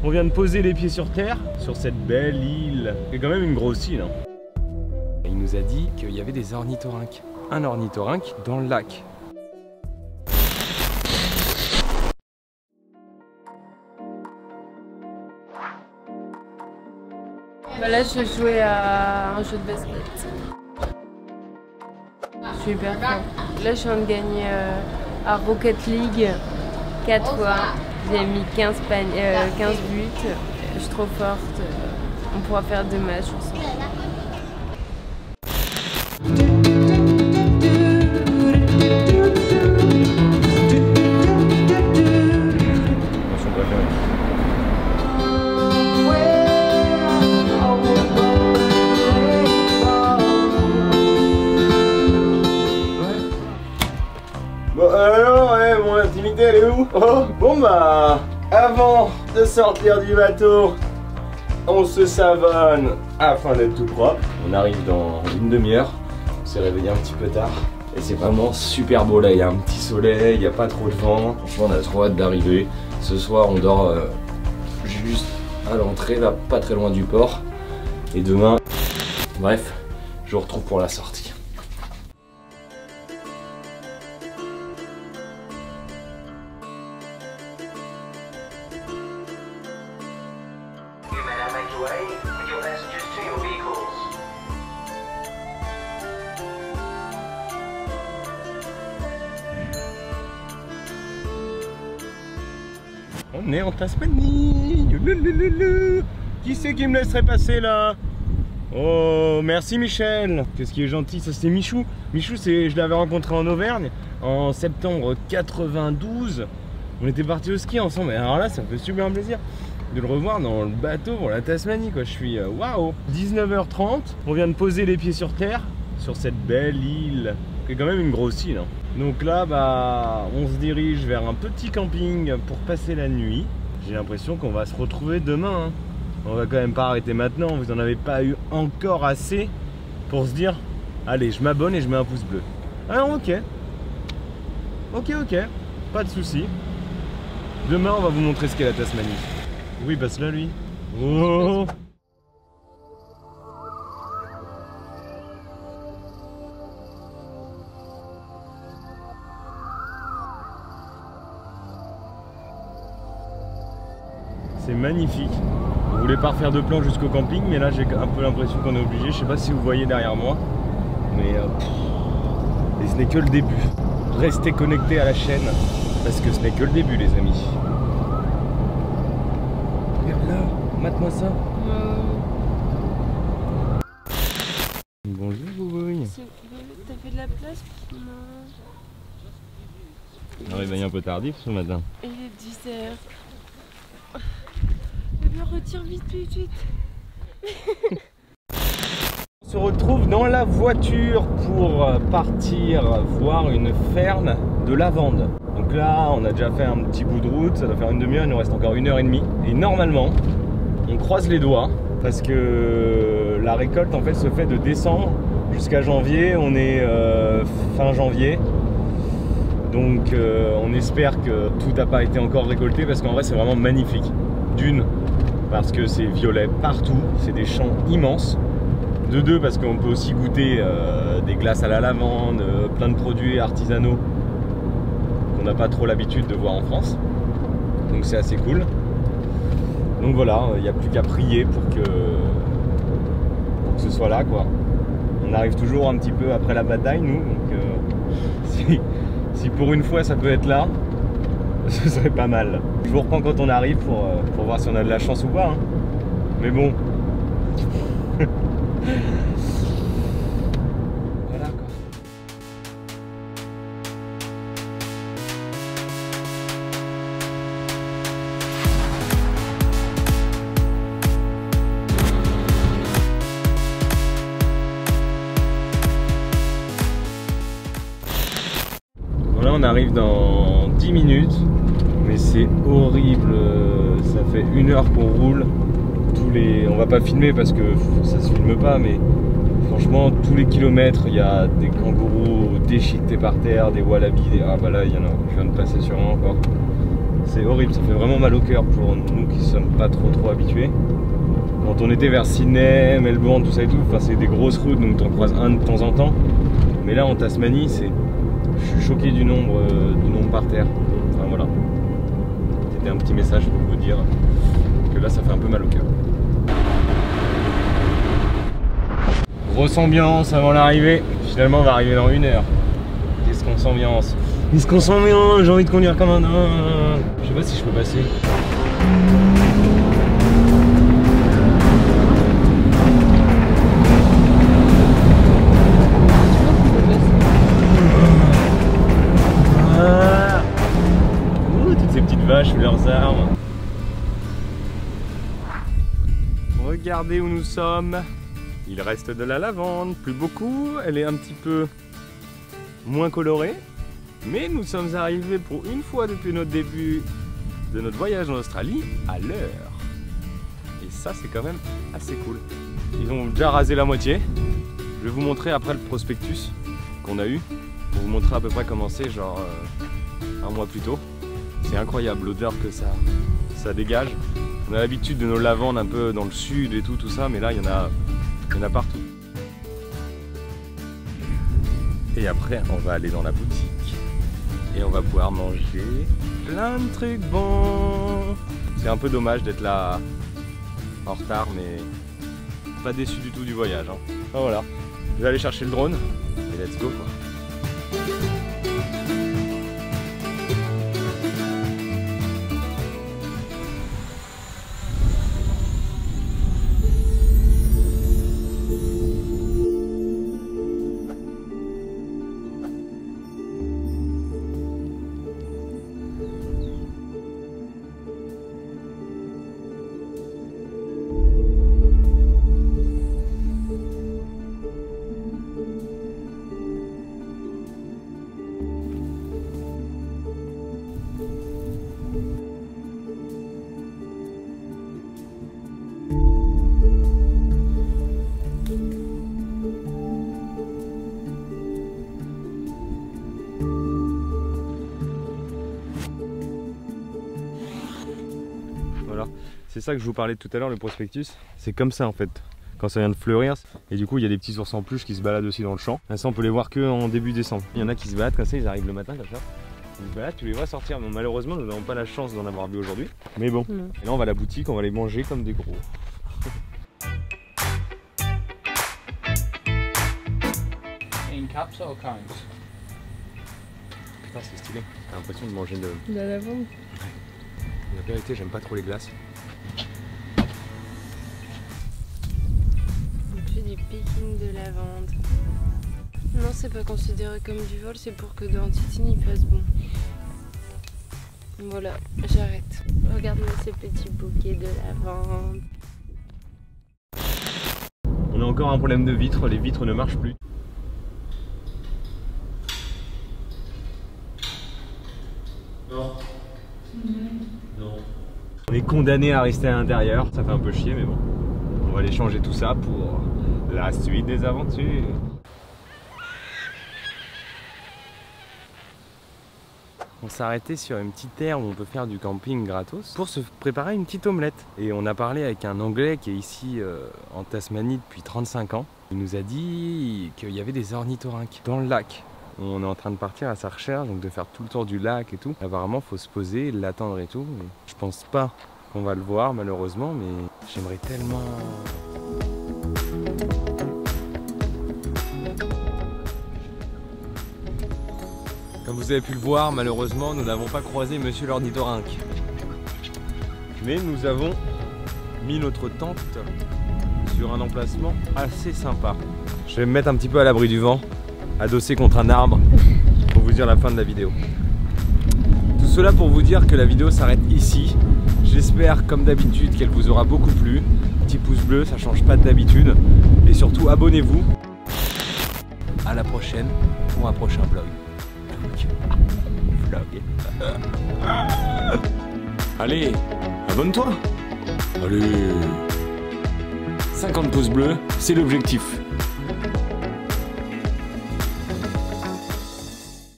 On vient de poser les pieds sur terre, sur cette belle île. C'est quand même une grosse île. Hein. Il nous a dit qu'il y avait des ornithorynques. Un ornithorynque dans le lac. Bah là, je jouais à un jeu de basket. Je suis hyper fort. Là, je viens de gagner à Rocket League 4 fois. J'ai mis 15 buts. Je suis trop forte. On pourra faire 2 matchs ensemble. Bon alors, mon intimité elle est où? Oh, bon bah, avant de sortir du bateau, on se savonne afin d'être tout propre. On arrive dans une demi-heure, on s'est réveillé un petit peu tard. Et c'est vraiment super beau là, il y a un petit soleil, il n'y a pas trop de vent. Franchement on a trop hâte d'arriver. Ce soir on dort juste à l'entrée, là pas très loin du port. Et demain, bref, je vous retrouve pour la sortie. On est en Tasmanie. Qui c'est qui me laisserait passer là? Oh, merci Michel. Qu'est-ce qui est gentil, ça c'est Michou. Michou, je l'avais rencontré en Auvergne en septembre 92. On était partis au ski ensemble. Et alors là, ça me fait super plaisir de le revoir dans le bateau pour la Tasmanie quoi. Je suis waouh. 19h30, on vient de poser les pieds sur terre, sur cette belle île, qui est quand même une grosse île. Hein. Donc là, bah, on se dirige vers un petit camping pour passer la nuit. J'ai l'impression qu'on va se retrouver demain. Hein. On va quand même pas arrêter maintenant. Vous en avez pas eu encore assez pour se dire, allez, je m'abonne et je mets un pouce bleu. Alors ok, pas de souci. Demain, on va vous montrer ce qu'est la Tasmanie. Oui, passe là, lui. Oh. C'est magnifique. On voulait pas refaire de plan jusqu'au camping, mais là j'ai un peu l'impression qu'on est obligé. Je sais pas si vous voyez derrière moi, mais et ce n'est que le début. Restez connectés à la chaîne parce que ce n'est que le début, les amis. Regarde là, mate-moi ça. Bonjour Boubouille. T'as fait de la place? Non. On réveille un peu tardif ce matin. Il est 10h. Bébé, retire vite. On se retrouve dans la voiture pour partir voir une ferme de lavande. Donc là, on a déjà fait un petit bout de route, ça doit faire une demi-heure, il nous reste encore 1h30. Et normalement, on croise les doigts parce que la récolte en fait se fait de décembre jusqu'à janvier. On est fin janvier. Donc on espère que tout n'a pas été encore récolté parce qu'en vrai c'est vraiment magnifique. D'une, parce que c'est violet partout, c'est des champs immenses. De deux, parce qu'on peut aussi goûter des glaces à la lavande, plein de produits artisanaux qu'on n'a pas trop l'habitude de voir en France. Donc c'est assez cool. Donc voilà, il n'y a plus qu'à prier pour que ce soit là quoi. On arrive toujours un petit peu après la bataille nous, donc si pour une fois ça peut être là, ce serait pas mal. Je vous reprends quand on arrive pour voir si on a de la chance ou pas. Hein. Mais bon. Voilà quoi. Voilà, on arrive dans 10 minutes. Mais c'est horrible. Ça fait 1 heure qu'on roule. On va pas filmer parce que ça se filme pas, mais franchement tous les kilomètres il y a des kangourous déchiquetés par terre, des wallabies, ah bah là il y en a, je viens de passer sur un encore. C'est horrible, ça fait vraiment mal au cœur pour nous qui sommes pas trop habitués. Quand on était vers Sydney, Melbourne, tout ça et tout, enfin c'est des grosses routes donc t'en croises un de temps en temps. Mais là en Tasmanie, je suis choqué du nombre par terre. Enfin voilà. C'était un petit message pour vous dire que là ça fait un peu mal au cœur. Grosse ambiance avant l'arrivée. Finalement on va arriver dans 1 heure. Qu'est-ce qu'on s'ambiance? Qu'est-ce qu'on s'ambiance? J'ai envie de conduire comme un... Je sais pas si je peux passer. Toutes ces petites vaches, leurs armes. Regardez où nous sommes. Il reste de la lavande, plus beaucoup. Elle est un petit peu moins colorée. Mais nous sommes arrivés pour une fois depuis notre début de notre voyage en Australie à l'heure. Et ça c'est quand même assez cool. Ils ont déjà rasé la moitié. Je vais vous montrer après le prospectus qu'on a eu. Pour vous montrer à peu près comment c'est, genre un mois plus tôt. C'est incroyable l'odeur que ça dégage. On a l'habitude de nos lavandes un peu dans le sud et tout ça, mais là il y en a partout. Et après on va aller dans la boutique. Et on va pouvoir manger plein de trucs bons. C'est un peu dommage d'être là en retard, mais pas déçu du tout du voyage. Hein. Ah, voilà, je vais aller chercher le drone et let's go quoi. Voilà, c'est ça que je vous parlais tout à l'heure, le prospectus. C'est comme ça en fait, quand ça vient de fleurir. Et du coup, il y a des petits ours en peluche qui se baladent aussi dans le champ. Là, ça, on peut les voir que en début décembre. Il y en a qui se baladent comme ça, ils arrivent le matin comme ça. Ils se baladent, tu les vois sortir. Bon, malheureusement, nous n'avons pas la chance d'en avoir vu aujourd'hui. Mais bon, et là, on va à la boutique, on va les manger comme des gros. In cups or cones? Putain, c'est stylé. T'as l'impression de manger de la lavande. La vérité, j'aime pas trop les glaces. On fait du picking de lavande. Non, c'est pas considéré comme du vol, c'est pour que dans Titine il fasse bon. Voilà, j'arrête. Regarde-moi ces petits bouquets de lavande. On a encore un problème de vitres, les vitres ne marchent plus. Non. Non. On est condamné à rester à l'intérieur, ça fait un peu chier mais bon. On va aller changer tout ça pour la suite des aventures. On s'est arrêté sur une petite aire où on peut faire du camping gratos pour se préparer une petite omelette. Et on a parlé avec un Anglais qui est ici en Tasmanie depuis 35 ans. Il nous a dit qu'il y avait des ornithorynques dans le lac. On est en train de partir à sa recherche, donc de faire tout le tour du lac et tout. Apparemment, il faut se poser, l'attendre et tout. Mais je pense pas qu'on va le voir malheureusement, mais j'aimerais tellement... Comme vous avez pu le voir, malheureusement, nous n'avons pas croisé Monsieur l'ornithorynque. Mais nous avons mis notre tente sur un emplacement assez sympa. Je vais me mettre un petit peu à l'abri du vent, adossé contre un arbre, pour vous dire la fin de la vidéo. Tout cela pour vous dire que la vidéo s'arrête ici. J'espère, comme d'habitude, qu'elle vous aura beaucoup plu. Petit pouce bleu, ça change pas d'habitude. Et surtout, abonnez-vous. À la prochaine pour un prochain vlog. Allez, abonne-toi. Allez, 50 pouces bleus, c'est l'objectif.